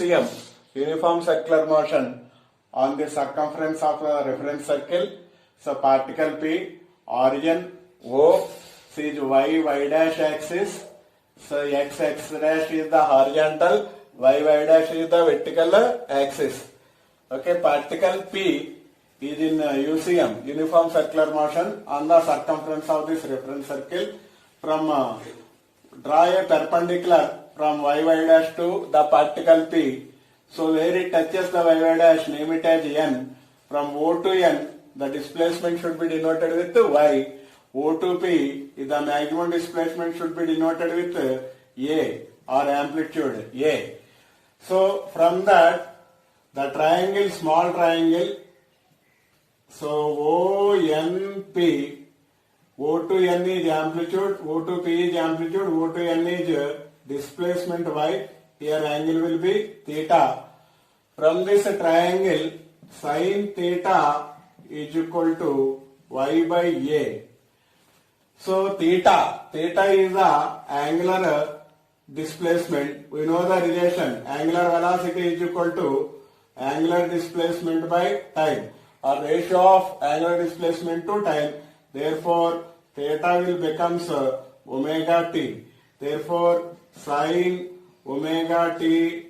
UCM, uniform circular motion on the circumference of the reference circle. So particle P, origin O, so is y dash axis. So x dash is the horizontal, y dash is the vertical axis. Okay, particle P is in UCM, uniform circular motion on the circumference of this reference circle. From draw a perpendicular from y dash to the particle P. So where it touches the y dash, name it as n. From O to n, the displacement should be denoted with y. O to P, the maximum displacement should be denoted with a or amplitude a. So from that, the triangle, small triangle, so ONP, O to n is amplitude, O to P is amplitude, O to n is displacement y. Here angle will be theta. From this triangle, sin theta is equal to y by a. So theta is the angular displacement. We know the relation. Angular velocity is equal to angular displacement by time, or ratio of angular displacement to time. Therefore, theta will becomes omega t. Therefore, sin omega t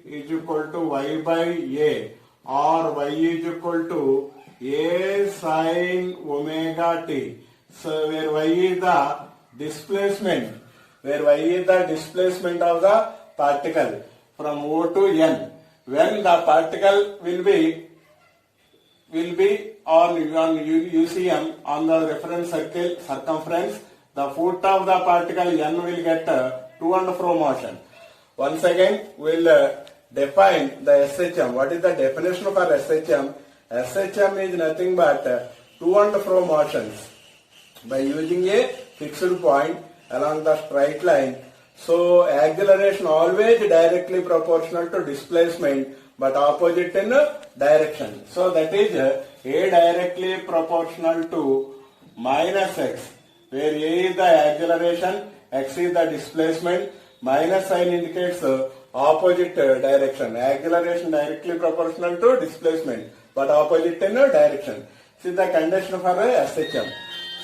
is equal to y by a, or y is equal to a sin omega t. So where y is the displacement, of the particle from O to n. When the particle will be on UCM on the reference circle circumference, the foot of the particle n will get to and fro motion. Once again, we will define the SHM. What is the definition for SHM? SHM is nothing but to and fro motions by using a fixed point along the straight line. So acceleration always directly proportional to displacement, but opposite in direction. So that is a directly proportional to minus x, where a is the acceleration, x is the displacement. Minus sign indicates opposite direction. Acceleration directly proportional to displacement, but opposite in direction. This is the condition for SHM.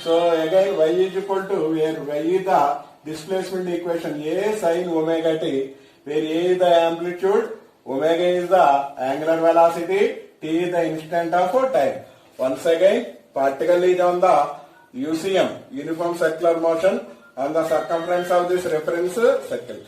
So again, y is equal to, where y is the displacement equation, a sin omega t, where a is the amplitude, omega is the angular velocity, t is the instant of time. Once again, particle is on the UCM, uniform circular motion, on the circumference of this reference circle.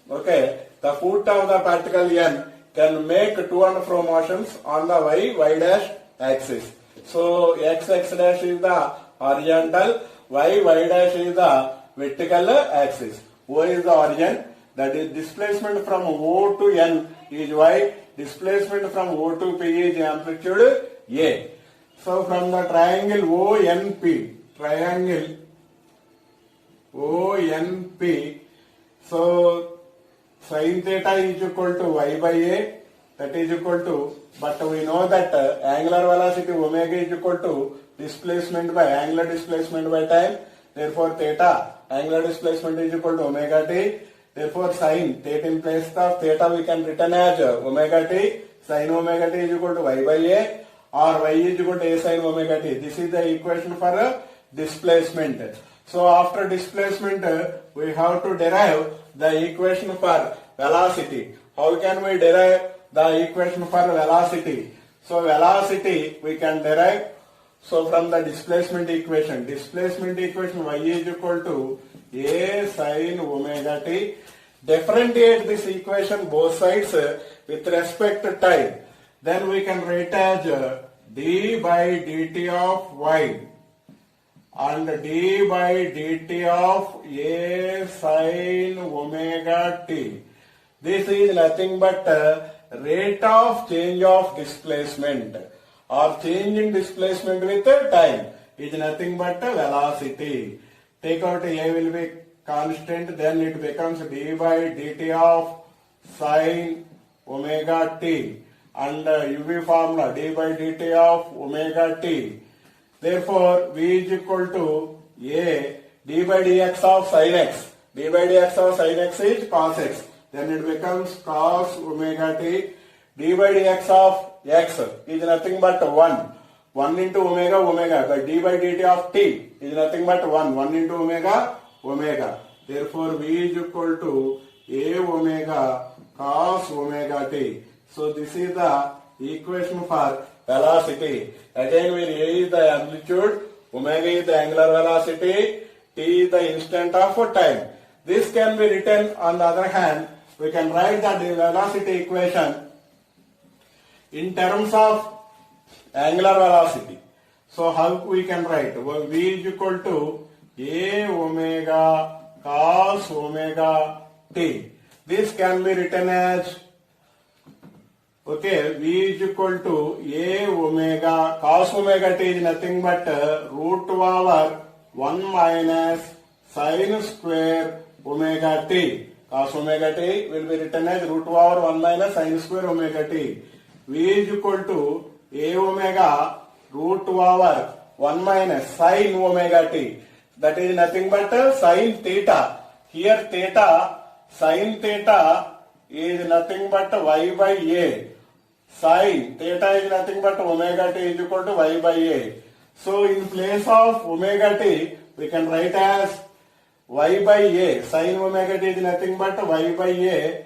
Okay, the foot of the particle n can make to and fro motions on the y dash axis. So x dash is the horizontal, y dash is the vertical axis. O is the origin. That is displacement from O to n is y. Displacement from O to P is amplitude a. So from the triangle ONP, so sin theta is equal to y by a, that is equal to, but we know that angular velocity omega is equal to angular displacement by time. Therefore theta, angular displacement is equal to omega t. Therefore sin, theta in place of theta we can written as omega t. Sin omega t is equal to y by a, or y is equal to a sin omega t. This is the equation for displacement. So after displacement, we have to derive the equation for velocity. How can we derive the equation for velocity? So velocity we can derive, so from the displacement equation y is equal to a sin omega t. Differentiate this equation both sides with respect to time. Then we can write as d by dt of y and d by dt of a sin omega t. This is nothing but rate of change of displacement, or change in displacement with time, is nothing but velocity. Take out a will be constant, then it becomes d by dt of sin omega t, and UV formula d by dt of omega t. Therefore, v is equal to a d by dx of sin x. d by dx of sin x is cos x. then it becomes cos omega t. D by dx of x is nothing but 1. 1 into omega, but d by dt of t is nothing but 1 into omega. Therefore, v is equal to a omega cos omega t. So, this is the equation for velocity. Again, where a is the amplitude, omega is the angular velocity, t is the instant of time. This can be written on the other hand, we can write the velocity equation in terms of angular velocity. So how we can write? Well, v is equal to a omega cos omega t. This can be written as, okay, v is equal to a omega cos omega t is nothing but root over 1 minus sin square omega t. Cos omega t will be written as root over 1 minus sin square omega t. V is equal to a omega root over 1 minus sin omega t. That is nothing but sin theta. Here theta, sin theta is nothing but y by a. Sin theta is nothing but omega t is equal to y by a. So in place of omega t, we can write as y by a. Sin omega t is nothing but y by a.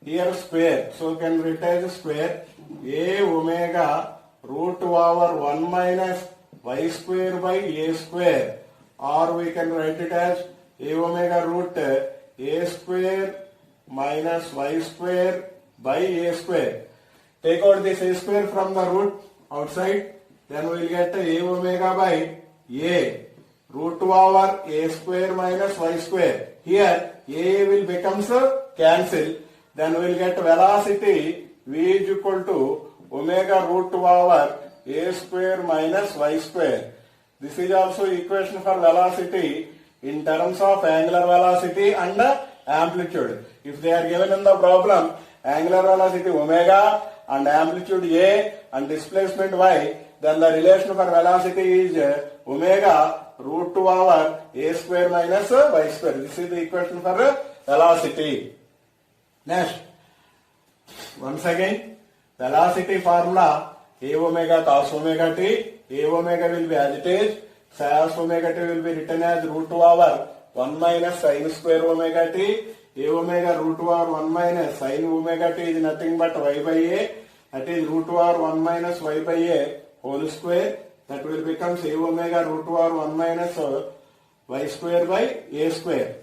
Here square. So we can write as square. A omega root over 1 minus y square by a square, or we can write it as a omega root a square minus y square by a square. Take out this a square from the root outside, then we will get a omega by a root over a square minus y square. Here a will becomes cancel, then we will get velocity v is equal to omega root over a square minus y square. This is also equation for velocity in terms of angular velocity and amplitude. If they are given in the problem angular velocity omega and amplitude a and displacement y, then the relation for velocity is omega root over a square minus y square. This is the equation for velocity. Next, once again, velocity formula a omega cos omega t. A omega will be as it is. Cos omega t will be written as root over 1 minus sin square omega t. A omega root over 1 minus sin omega t is nothing but y by a. That is root over 1 minus y by a whole square. That will become a omega root over 1 minus y square by a square.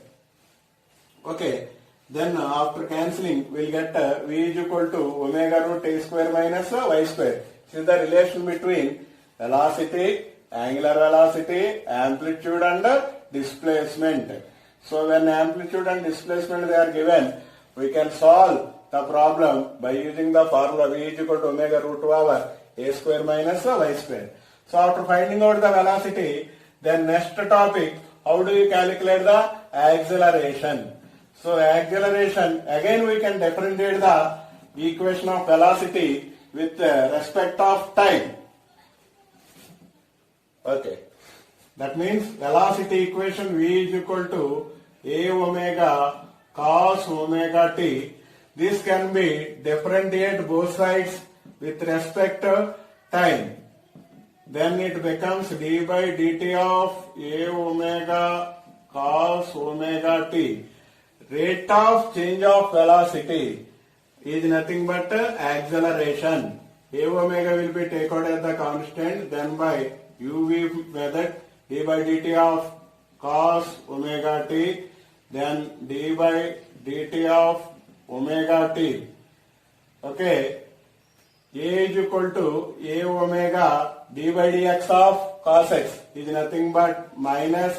Okay. Then after cancelling, we will get v is equal to omega root a square minus y square. This is the relation between velocity, angular velocity, amplitude and displacement. So when amplitude and displacement they are given, we can solve the problem by using the formula v is equal to omega root over a square minus y square. So after finding out the velocity, then next topic, how do you calculate the acceleration? So acceleration, again we can differentiate the equation of velocity with respect of time. Okay. That means velocity equation v is equal to a omega cos omega t. This can be differentiate both sides with respect to time. Then it becomes d by dt of a omega cos omega t. Rate of change of velocity is nothing but acceleration. A omega will be taken out as the constant, then by uv method d by dt of cos omega t, then d by dt of omega t. Okay, a is equal to a omega d by dx of cos x is nothing but minus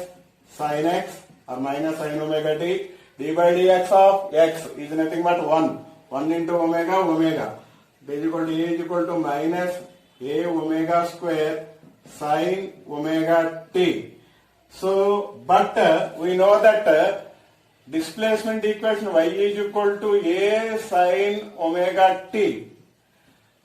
sin x or minus sin omega t. D by dx of x is nothing but 1 into omega. It is equal to a is equal to minus a omega square sin omega t. So, but we know that displacement equation y is equal to a sin omega t.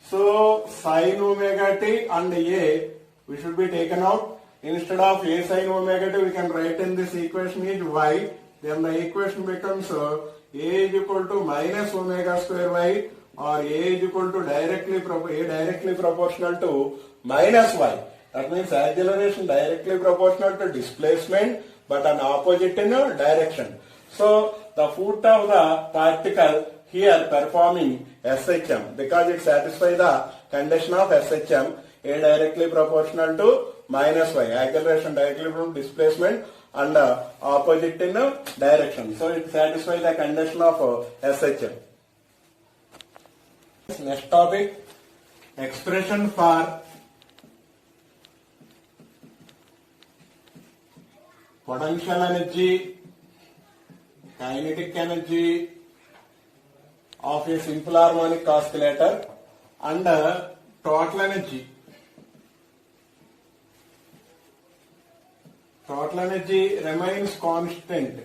So, sin omega t and a we should be taken out. Instead of a sin omega t, we can write in this equation is y. Then the equation becomes a A is equal to minus omega square y, or A is equal to directly proportional to minus y. That means acceleration directly proportional to displacement, but an opposite in a direction. So the foot of the particle here performing SHM, because it satisfies the condition of SHM, A directly proportional to minus y, acceleration directly from displacement and opposite in a direction. So it satisfies the condition of SHM. Next topic, expression for potential energy, kinetic energy of a simple harmonic oscillator and total energy. Total energy remains constant.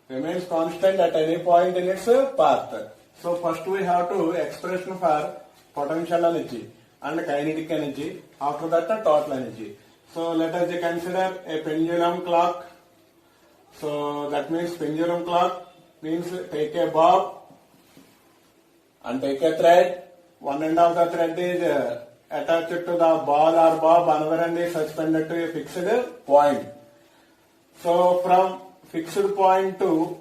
Remains constant at any point in its path. So first we have to expression for potential energy and kinetic energy. After that total energy. So let us consider a pendulum clock. So that means pendulum clock means take a bob and take a thread. One end of the thread is attached to the ball or bob, another end is suspended to a fixed point. So from fixed point to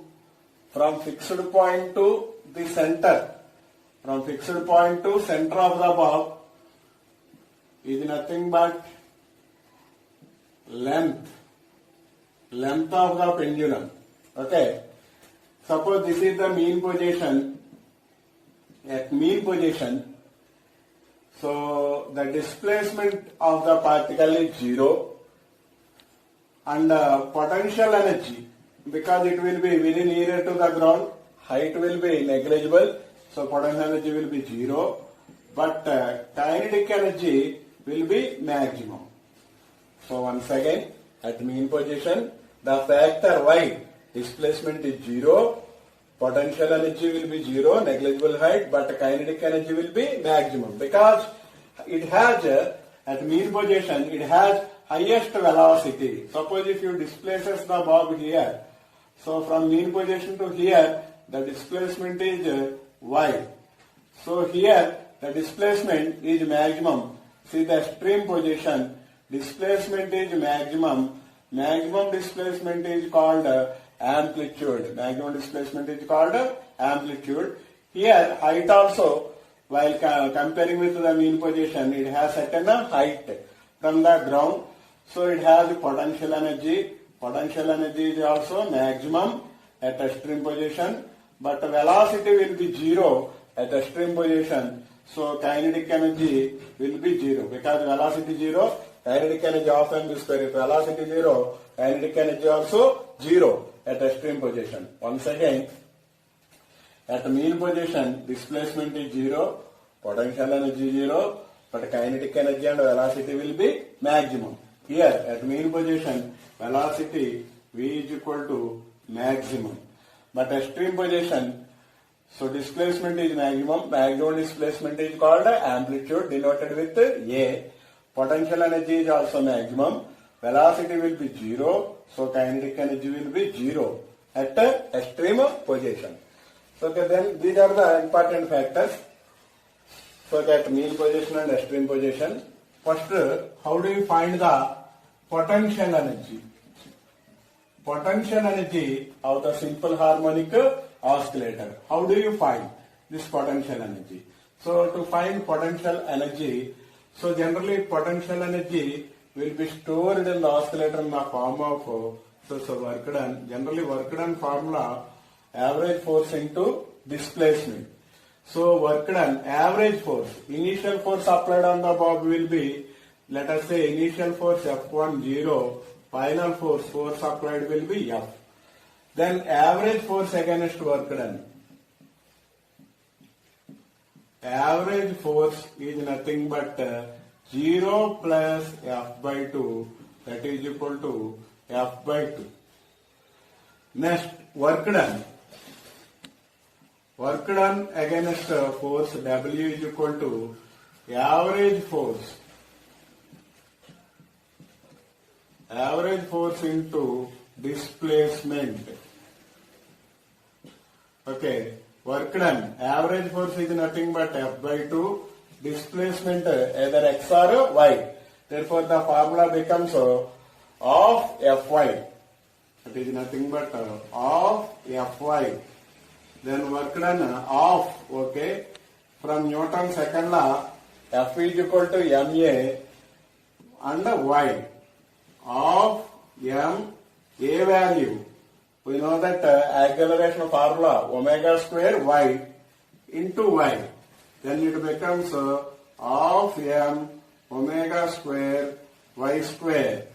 the center, from fixed point to center of the bob is nothing but length of the pendulum. Okay. Suppose this is the mean position. At mean position, so the displacement of the particle is 0 and potential energy, because it will be very nearer to the ground, height will be negligible, so potential energy will be 0, but kinetic energy will be maximum. So once again, at mean position, the factor y, displacement is 0, potential energy will be 0, negligible height, but kinetic energy will be maximum, because it has, at mean position, it has highest velocity. Suppose if you displaces the bob here, so from mean position to here, the displacement is y. So here, the displacement is maximum. See the extreme position, displacement is maximum. Maximum displacement is called amplitude. Maximum displacement is called amplitude. Here, height also, while comparing with the mean position, it has certain height from the ground. So it has potential energy. Potential energy is also maximum at extreme position, but velocity will be 0 at extreme position. So kinetic energy will be 0, because velocity 0, kinetic energy of mv square. If velocity 0, kinetic energy also 0 at extreme position. Once again, at mean position, displacement is 0, potential energy 0, but kinetic energy and velocity will be maximum. Here, at mean position, velocity v is equal to maximum. But extreme position, so displacement is maximum. Maximum displacement is called amplitude, denoted with A. Potential energy is also maximum. Velocity will be 0, so kinetic energy will be 0 at extreme position. So then these are the important factors. So that mean position and extreme position. First, how do you find the potential energy? Potential energy of the simple harmonic oscillator. How do you find this potential energy? So to find potential energy, so generally potential energy will be stored in the oscillator in the form of work done. Generally work done formula, average force into displacement. So work done, average force, initial force applied on the bob will be, let us say initial force F1 0, final force applied will be F. Then average force against work done. Average force is nothing but 0 plus F by 2, that is equal to F by 2. Next, work done. Work done against force W is equal to average force average force into displacement. Okay, work done. Average force is nothing but F by 2. Displacement either X or Y. Therefore, the formula becomes of Fy. It is nothing but of Fy. Then work done of, okay, from Newton's second law, F is equal to ma and y of m a value. We know that acceleration formula omega square y into y. Then it becomes of m omega square y square.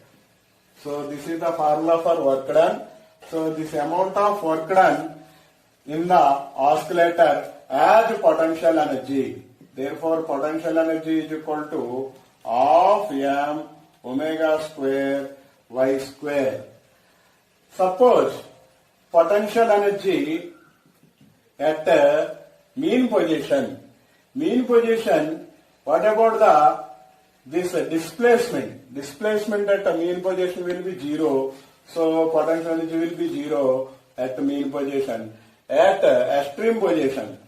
So this is the formula for work done. So this amount of work done in the oscillator as potential energy. Therefore, potential energy is equal to of m omega square y square. Suppose potential energy at mean position. Mean position, what about this displacement? Displacement at a mean position will be 0. So potential energy will be 0 at mean position. At extreme position,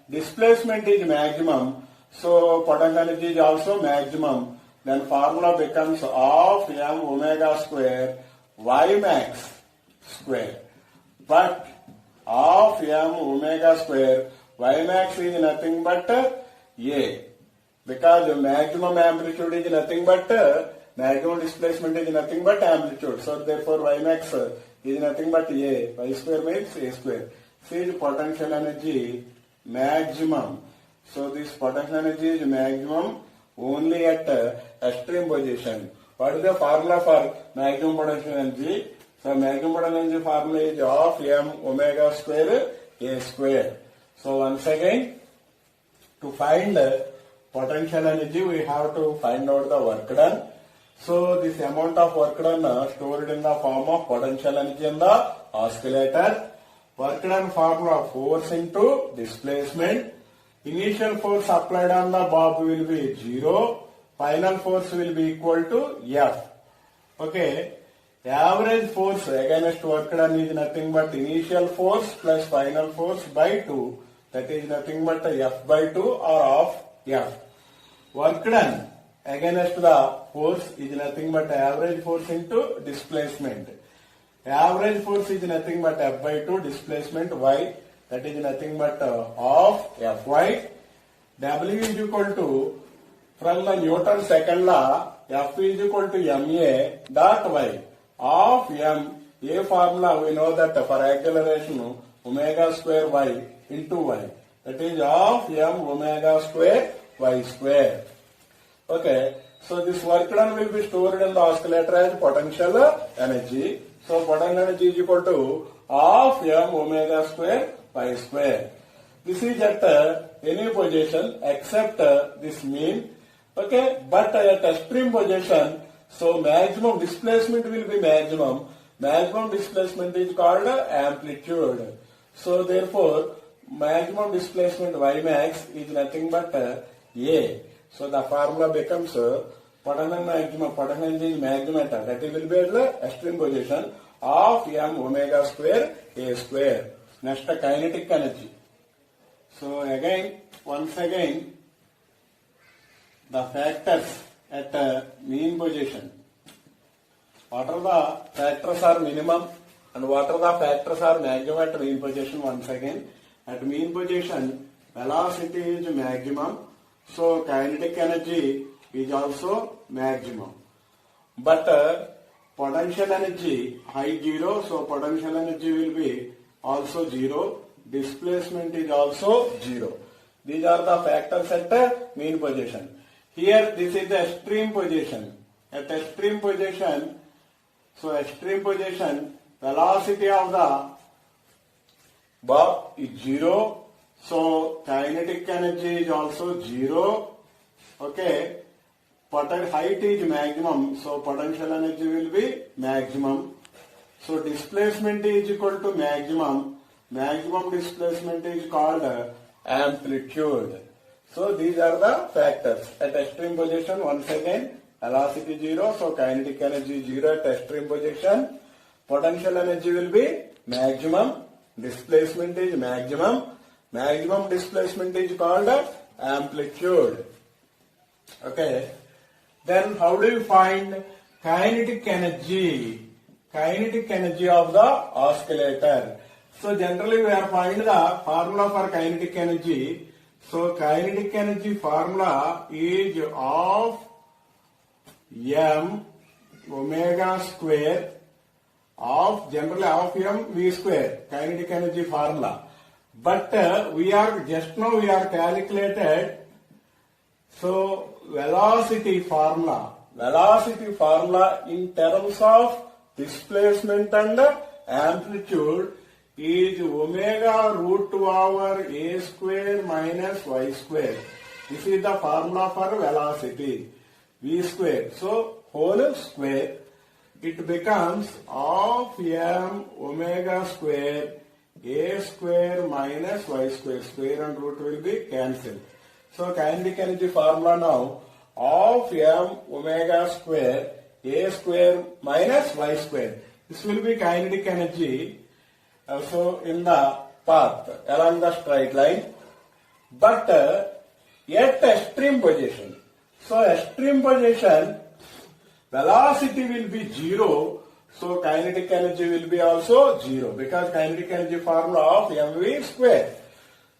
displacement is maximum, so potential energy is also maximum. Then formula becomes of m omega square y max square. But of m omega square y max is nothing but a, because maximum amplitude is nothing but maximum displacement is nothing but amplitude. So therefore y max is nothing but a. Y square means a square. See the potential energy maximum. So this potential energy is maximum only at extreme position. What is the formula for maximum potential energy? So maximum potential energy formula is of m omega square a square. So once again, to find potential energy, we have to find out the work done. So this amount of work done stored in the form of potential energy in the oscillator. Work done formula force into displacement. Initial force applied on the bob will be 0. Final force will be equal to F. Okay. Average force against work done is nothing but initial force plus final force by 2. That is nothing but F by 2 or of F. Work done against the force is nothing but average force into displacement. Average force is nothing but F by 2 displacement y, that is nothing but of Fy. W is equal to, from the Newton's second law, F is equal to ma dot y of m. A formula we know that for acceleration omega square y into y, that is of m omega square y square. Okay, so this work done will be stored in the oscillator as potential energy. So potential energy is equal to of m omega square y square. This is at any position except this mean. Okay, but at extreme position, so maximum displacement will be maximum. Maximum displacement is called amplitude. So therefore, maximum displacement y max is nothing but a. So the formula becomes potential energy is maximum, that it will be at the extreme position of m omega square a square. Next, kinetic energy. So again, once again, the factors at mean position. What are the factors are minimum and what are the factors are maximum at mean position? Once again, at mean position, velocity is maximum. So kinetic energy is also maximum. But potential energy high 0, so potential energy will be also 0. Displacement is also 0. These are the factors at mean position. Here this is the extreme position. At extreme position, so extreme position, velocity of the bob is 0. So kinetic energy is also 0. Okay. Height is maximum, so potential energy will be maximum. So displacement is equal to maximum. Maximum displacement is called amplitude. So these are the factors. At extreme position, once again, velocity 0, so kinetic energy 0 at extreme position. Potential energy will be maximum, displacement is maximum, maximum displacement is called amplitude. Okay, then how do you find kinetic energy? Kinetic energy of the oscillator. So generally we are finding the formula for kinetic energy. So kinetic energy formula is of m omega square of generally of m v square, kinetic energy formula. But we are just now we are calculated. So velocity formula in terms of displacement and amplitude is omega root over a square minus y square. This is the formula for velocity, v square. So whole square, it becomes of m omega square a square minus y square. Square and root will be cancelled. So kinetic energy formula now of m omega square a square minus y square. This will be kinetic energy also in the path along the straight line, but at extreme position. So extreme position, velocity will be 0, so kinetic energy will be also 0 because kinetic energy formula of mv square.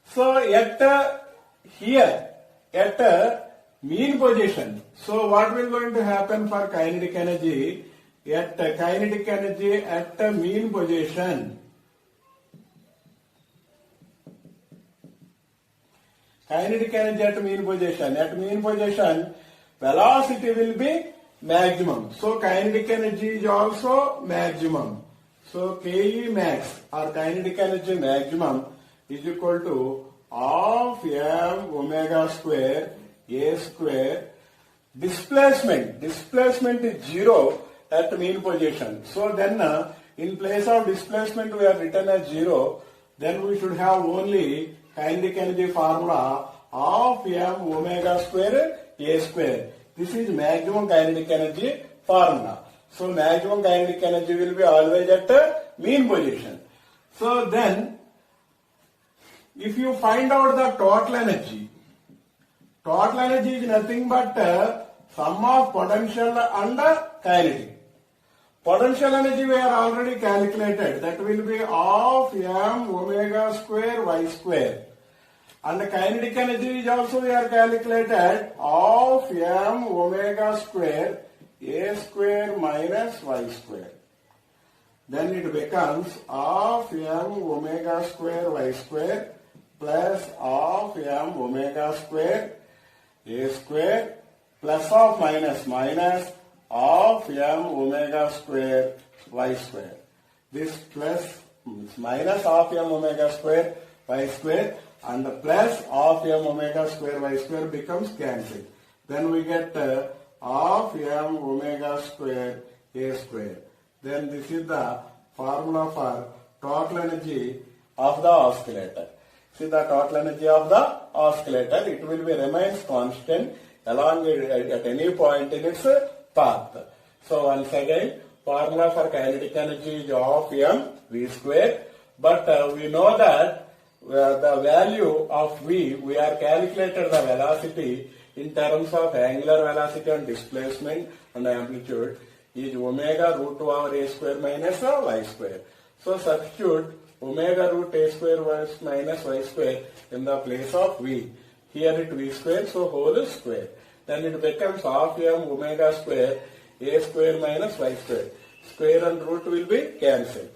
So at here at mean position, so what will going to happen for kinetic energy at mean position? Kinetic energy at mean position. At mean position, velocity will be maximum. So kinetic energy is also maximum. So Ke max or kinetic energy maximum is equal to of m omega square a square. Displacement is 0 at mean position. So then in place of displacement we are written as 0. Then we should have only kinetic energy formula of m omega square a square. This is maximum kinetic energy formula. So maximum kinetic energy will be always at mean position. So then if you find out the total energy is nothing but sum of potential and kinetic. Potential energy we are already calculated, that will be of m omega square y square. And the kinetic energy is also we are calculated of m omega square a square minus y square. Then it becomes of m omega square y square plus of m omega square a square plus of minus of m omega square y square. This plus minus of m omega square y square and the plus of m omega square y square becomes cancelled. Then we get of m omega square a square. Then this is the formula for total energy of the oscillator. See the total energy of the oscillator, it will be remains constant along at any point in its path. So once again, formula for kinetic energy is of m v square, but we know that the value of v, we are calculated the velocity in terms of angular velocity and displacement and amplitude is omega root over a square minus y square. So substitute omega root a square minus y square in the place of v. Here it v square, so whole square. Then it becomes of m omega square a square minus y square. Square and root will be cancelled.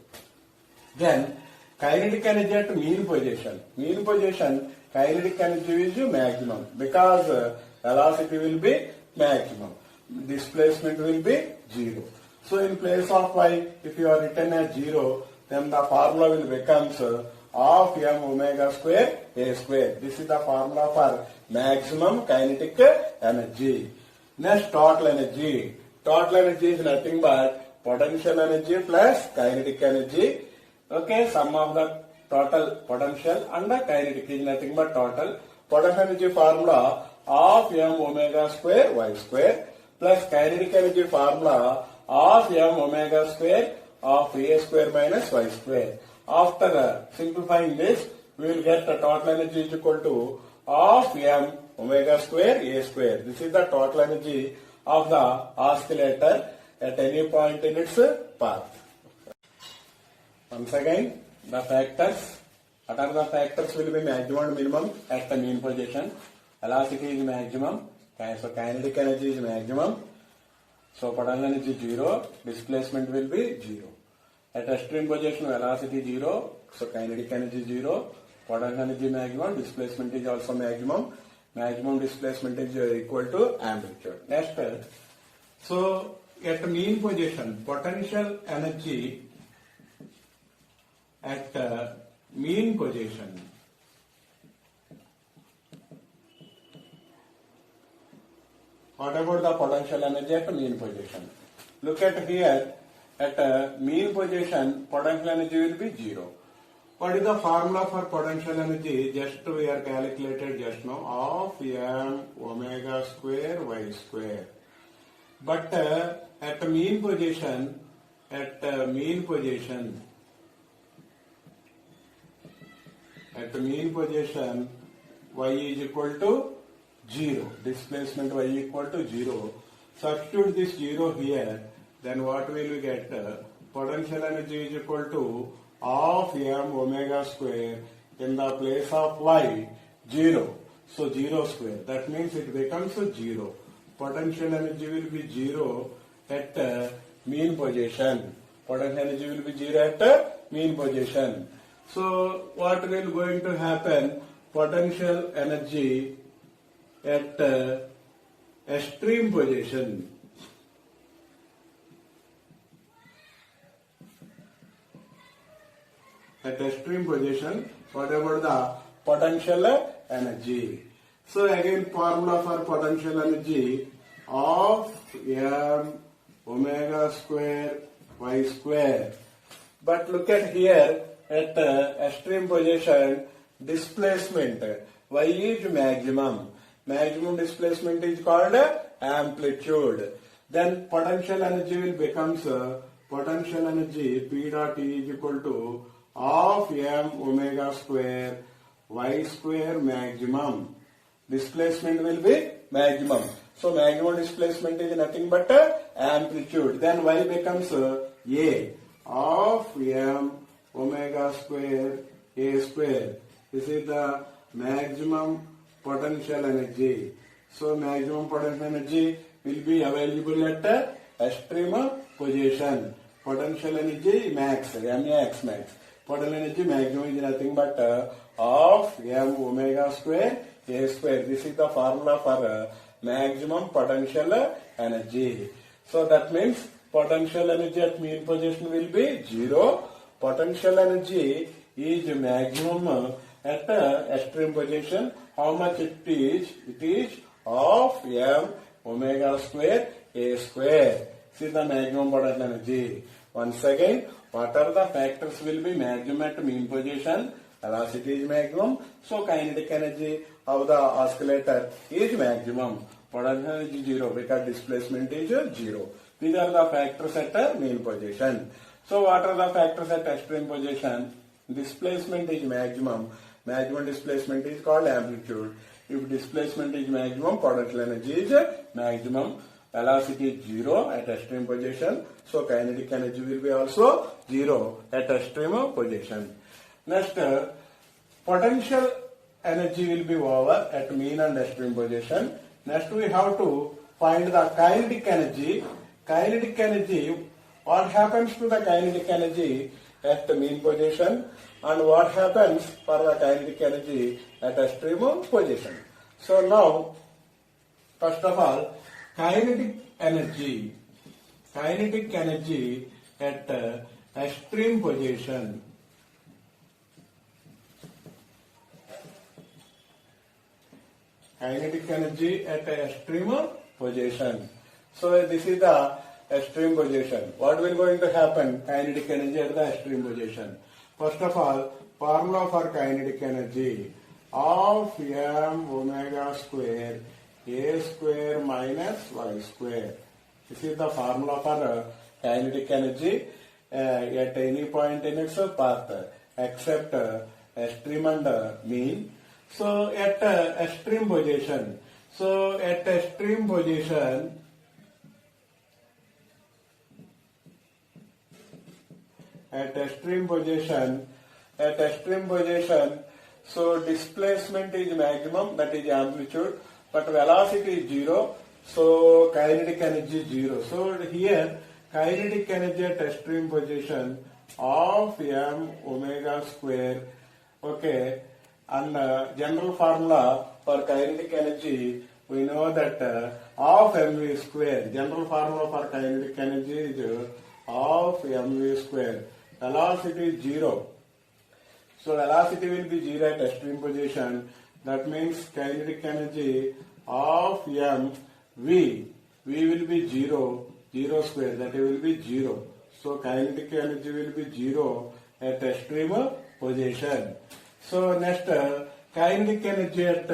Then kinetic energy at mean position. Mean position, kinetic energy is maximum because velocity will be maximum. Displacement will be 0. So in place of y, if you are written as 0, then the formula will becomes of m omega square a square. This is the formula for maximum kinetic energy. Next, total energy. Total energy is nothing but potential energy plus kinetic energy. Okay, sum of the total potential and the kinetic is nothing but total. Potential energy formula of m omega square y square plus kinetic energy formula of m omega square of a square minus y square. After simplifying this, we will get the total energy is equal to of m omega square a square. This is the total energy of the oscillator at any point in its path. Once again, the factors. What are the factors will be maximum and minimum at the mean position? Velocity is maximum, so kinetic energy is maximum. So potential energy 0, displacement will be 0. At extreme position, velocity 0, so kinetic energy 0, potential energy maximum, displacement is also maximum. Maximum displacement is equal to amplitude. Next, so at mean position, potential energy at mean position. What about the potential energy at mean position? Look at here, at mean position, potential energy will be 0. What is the formula for potential energy? Just we are calculated just now of m omega square y square. But at mean position, y is equal to 0. Displacement y equal to 0. Substitute this 0 here, then what will we get? Potential energy is equal to of m omega square, in the place of y 0. So 0 square. That means it becomes 0. Potential energy will be 0 at mean position. Potential energy will be 0 at mean position. So what will going to happen? Potential energy at extreme position. At extreme position, what about the potential energy? So again, formula for potential energy of m omega square y square. But look at here, at extreme position, displacement y is maximum. Maximum displacement is called amplitude. Then potential energy will becomes potential energy P dot E is equal to of m omega square y square maximum. Displacement will be maximum. So maximum displacement is nothing but amplitude. Then y becomes a of m omega square a square. This is the maximum potential energy. So maximum potential energy will be available at extreme position. Potential energy max, max. Potential energy maximum is nothing but of m omega square a square. This is the formula for maximum potential energy. So that means potential energy at mean position will be 0. Potential energy is maximum at extreme position. How much it is? It is of m omega square a square. This is the maximum potential energy. Once again, what are the factors will be maximum at mean position? Velocity is maximum, so kinetic energy of the oscillator is maximum. Potential energy 0 because displacement is 0. These are the factors at mean position. So what are the factors at extreme position? Displacement is maximum. Maximum displacement is called amplitude. If displacement is maximum, potential energy is maximum. Velocity is 0 at extreme position. So kinetic energy will be also 0 at extreme position. Next, potential energy will be over at mean and extreme position. Next, we have to find the kinetic energy. Kinetic energy, what happens to the kinetic energy at the mean position and what happens for the kinetic energy at extreme position. So now, first of all, kinetic energy at extreme position. Kinetic energy at extreme position. So this is the extreme position. What will going to happen? Kinetic energy at the extreme position. First of all, formula for kinetic energy of m omega square a square minus y square. This is the formula for kinetic energy at any point in its path except extreme and mean. So at extreme position, so displacement is maximum, that is amplitude, but velocity is zero, so kinetic energy is zero. So here kinetic energy at extreme position of m omega square, okay, and general formula for kinetic energy, we know that of mv square, general formula for kinetic energy is of mv square. Velocity is zero. So velocity will be zero at extreme position. That means kinetic energy of m v will be zero square, that will be zero. So kinetic energy will be zero at extreme position. So next kinetic energy at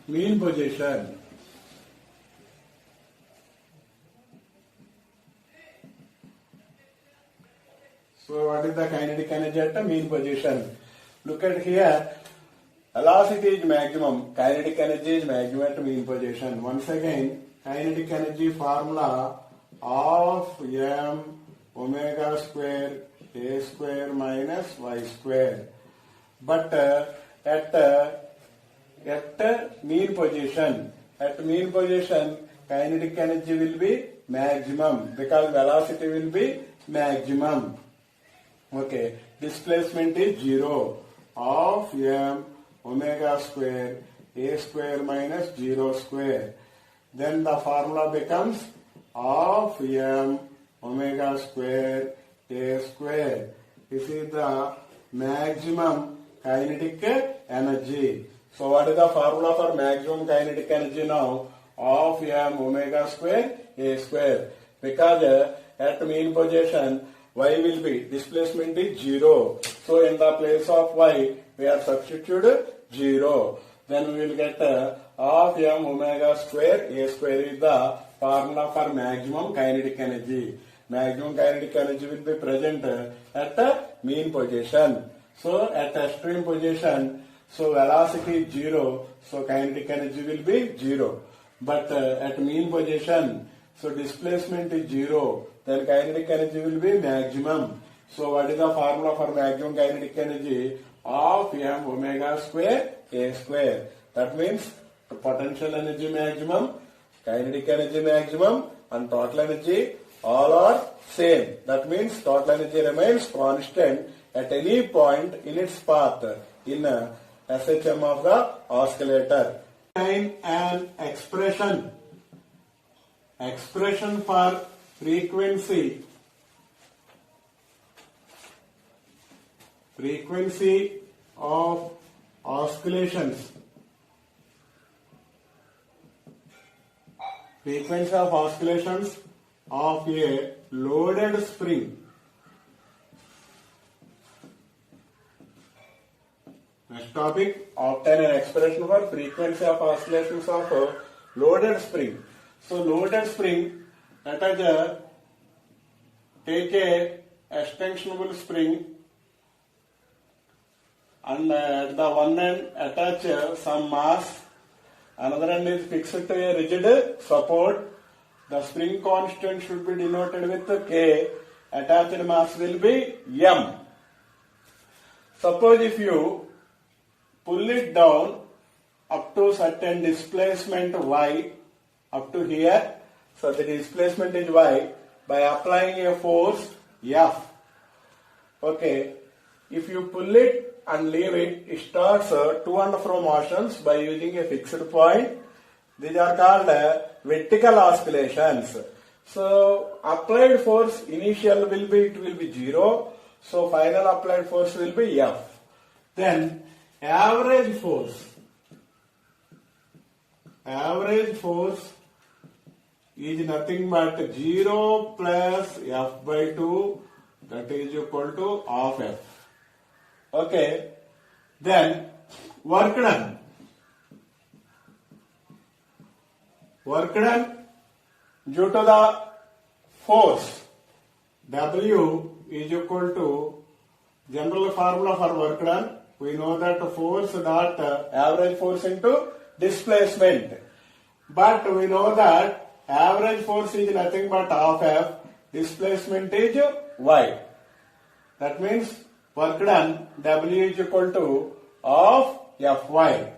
mean position. So what is the kinetic energy at the mean position? Look at here. Velocity is maximum. Kinetic energy is maximum at mean position. Once again, kinetic energy formula of m omega square a square minus y square. But at mean position, kinetic energy will be maximum because velocity will be maximum. Okay, displacement is zero of m omega square a square minus 0 square. Then the formula becomes of m omega square a square. This is the maximum kinetic energy. So what is the formula for maximum kinetic energy now? Of m omega square a square. Because at mean position y will be, displacement is 0. So in the place of y, we are substituted 0. Then we will get of m omega square a square is the formula for maximum kinetic energy. Maximum kinetic energy will be present at mean position. So at extreme position, so velocity is 0, so kinetic energy will be 0. But at mean position, so displacement is 0, then kinetic energy will be maximum. So what is the formula for maximum kinetic energy? Of m omega square a square. That means potential energy maximum, kinetic energy maximum, and total energy all are same. That means total energy remains constant at any point in its path in SHM of the oscillator. An expression for frequency of oscillations. Frequency of oscillations of a loaded spring. Next topic, obtain an expression for frequency of oscillations of a loaded spring. So loaded spring, let us take a extensionable spring and at the one end attach some mass, another end is fixed to a rigid support. The spring constant should be denoted with K, attached mass will be M. Suppose if you pull it down up to certain displacement Y, up to here, so the displacement is Y, by applying a force F. Okay, if you pull it and leave it, it starts to and fro motions by using a fixed point. These are called vertical oscillations. So applied force initial will be 0. So final applied force will be F. Then average force is nothing but 0 plus F by 2, that is equal to half F. Okay, then work done. work done due to the force. W is equal to general formula for work done. We know that force dot average force into displacement. But we know that average force is nothing but half F, displacement is Y. That means work done W is equal to half Fy.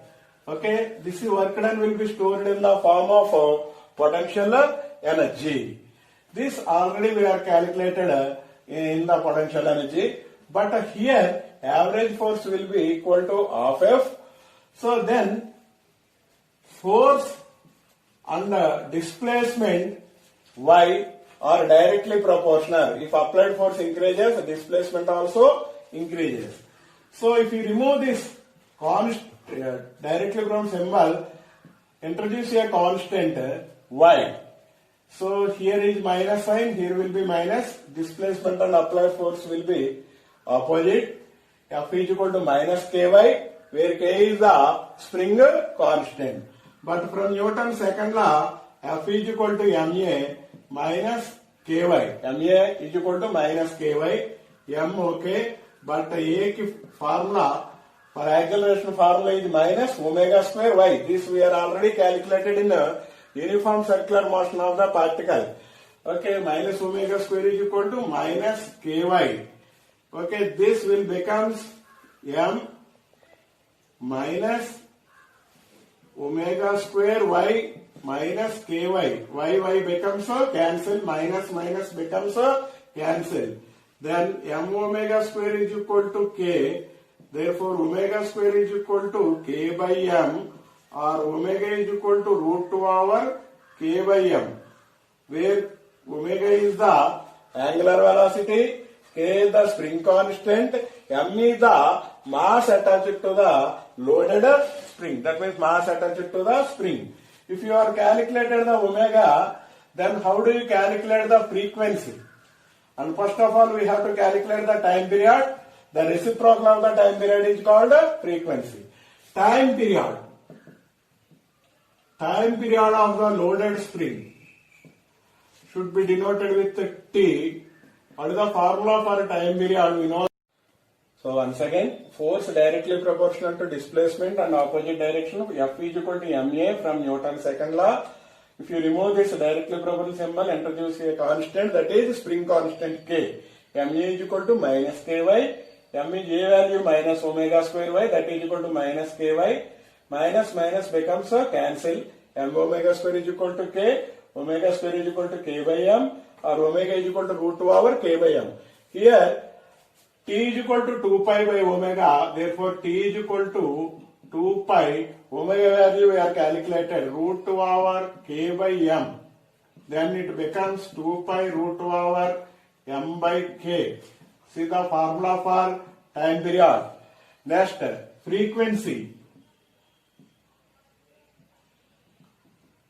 Okay, this work done will be stored in the form of potential energy. This already we are calculated in the potential energy, but here average force will be equal to half F. So then force and displacement Y are directly proportional. If applied force increases, displacement also increases. So if you remove this directly from symbol, introduce a constant Y. So here is minus sign, here will be minus, displacement and applied force will be opposite. F is equal to minus Ky, where K is the spring constant. But from Newton's second law, F is equal to Ma minus Ky. Ma is equal to minus Ky. M okay, but A ki formula for acceleration formula is minus omega square y. This we are already calculated in uniform circular motion of the particle. Okay, minus omega square is equal to minus Ky. Okay, this will becomes M minus omega square y minus Ky. Y becomes a cancel, minus minus becomes a cancel. Then M omega square is equal to K. Therefore, omega square is equal to K by M, or omega is equal to root 2 over K by M, where omega is the angular velocity, K is the spring constant, M is the mass attached to the loaded spring. That means mass attached to the spring. If you are calculated the omega, then how do you calculate the frequency? And first of all, we have to calculate the time period. The reciprocal of the time period is called frequency. Time period of the loaded spring should be denoted with T. What is the formula for time period? We know. So once again, force directly proportional to displacement and opposite direction. F is equal to Ma from Newton's second law. If you remove this directly proportional symbol, introduce a constant, that is spring constant K. Ma is equal to minus Ky. M is A value minus omega square y, that is equal to minus Ky. Minus minus becomes a cancel. M omega square is equal to K. Omega square is equal to K by M, or omega is equal to root 2 over K by M. Here T is equal to 2 pi by omega. Therefore T is equal to 2 pi. Omega value we are calculated root 2 over K by M. Then it becomes 2 pi root 2 over M by K. See the formula for time period. Next, frequency.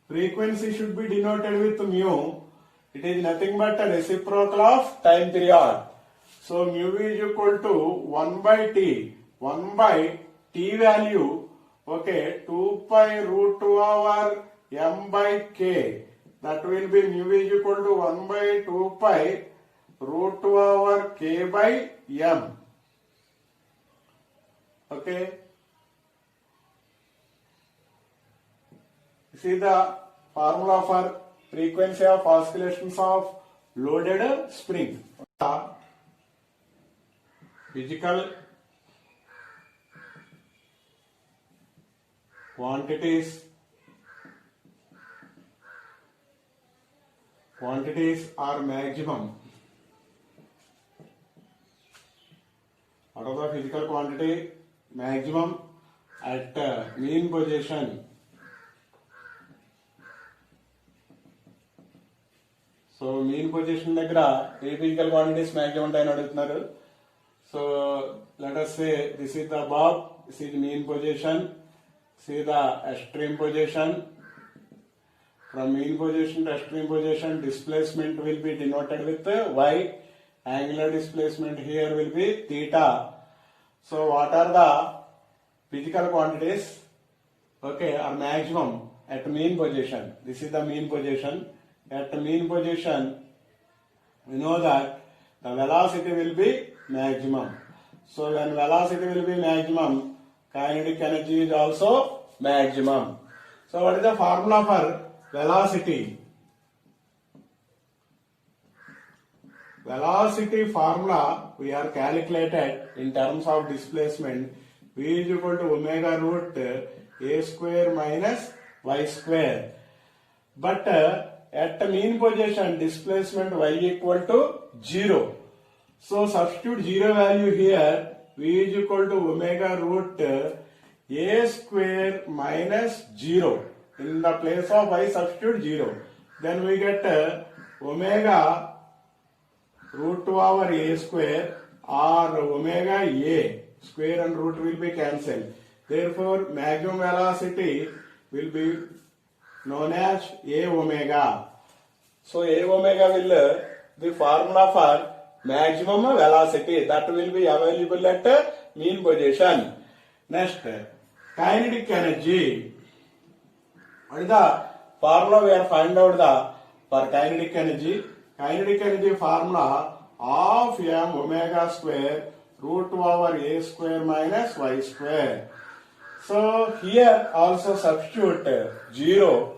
Frequency should be denoted with mu. It is nothing but a reciprocal of time period. So mu is equal to 1 by T. 1 by T value, okay, 2 pi root 2 over M by K. That will be mu is equal to 1 by 2 pi root 2 over K by M. Okay. See the formula for frequency of oscillations of loaded spring. Physical quantities are maximum. What are the physical quantity? Maximum at mean position. So mean position దగ్గర ఏ physical quantities maximum ఉంటాయని అడుగుతున్నారు. So let us say this is the above, this is mean position, see the extreme position. From mean position to extreme position, displacement will be denoted with y. Angular displacement here will be theta. So what are the physical quantities? Okay, are maximum. at mean position. This is the mean position. At mean position, we know that the velocity will be maximum. So when velocity will be maximum, kinetic energy is also maximum. So what is the formula for velocity? Velocity formula we are calculated in terms of displacement. V is equal to omega root a square minus y square. But at the mean position, displacement y equal to 0. So substitute 0 value here. V is equal to omega root a square minus 0. In the place of y, substitute 0. Then we get omega root 2 over a square or omega a. Square and root will be cancelled. Therefore, maximum velocity will be known as a omega. So a omega will the formula for maximum velocity that will be available at mean position. Next, kinetic energy. What is the formula we are find out for kinetic energy? Kinetic energy formula of m omega square root 2 over a square minus y square. So here also substitute 0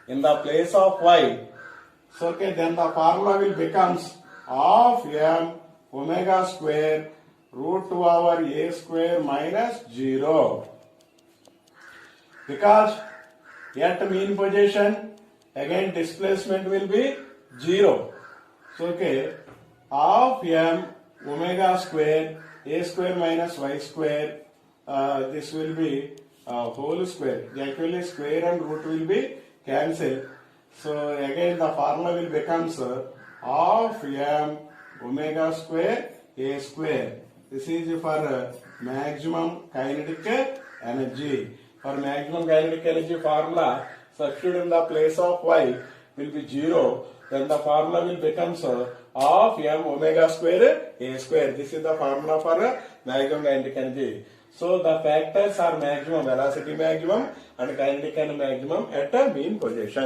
in the place of y. So okay, then the formula will becomes of m omega square root 2 over a square minus 0. Because at mean position, again displacement will be 0. So okay, of m omega square a square minus y square, this will be whole square. Actually square and root will be cancelled. So again the formula will becomes of m omega square a square. This is for maximum kinetic energy. For maximum kinetic energy formula, substitute in the place of y will be 0. Then the formula will becomes of m omega square a square. This is the formula for maximum kinetic energy. So the factors are maximum velocity maximum and kinetic energy maximum at a mean position.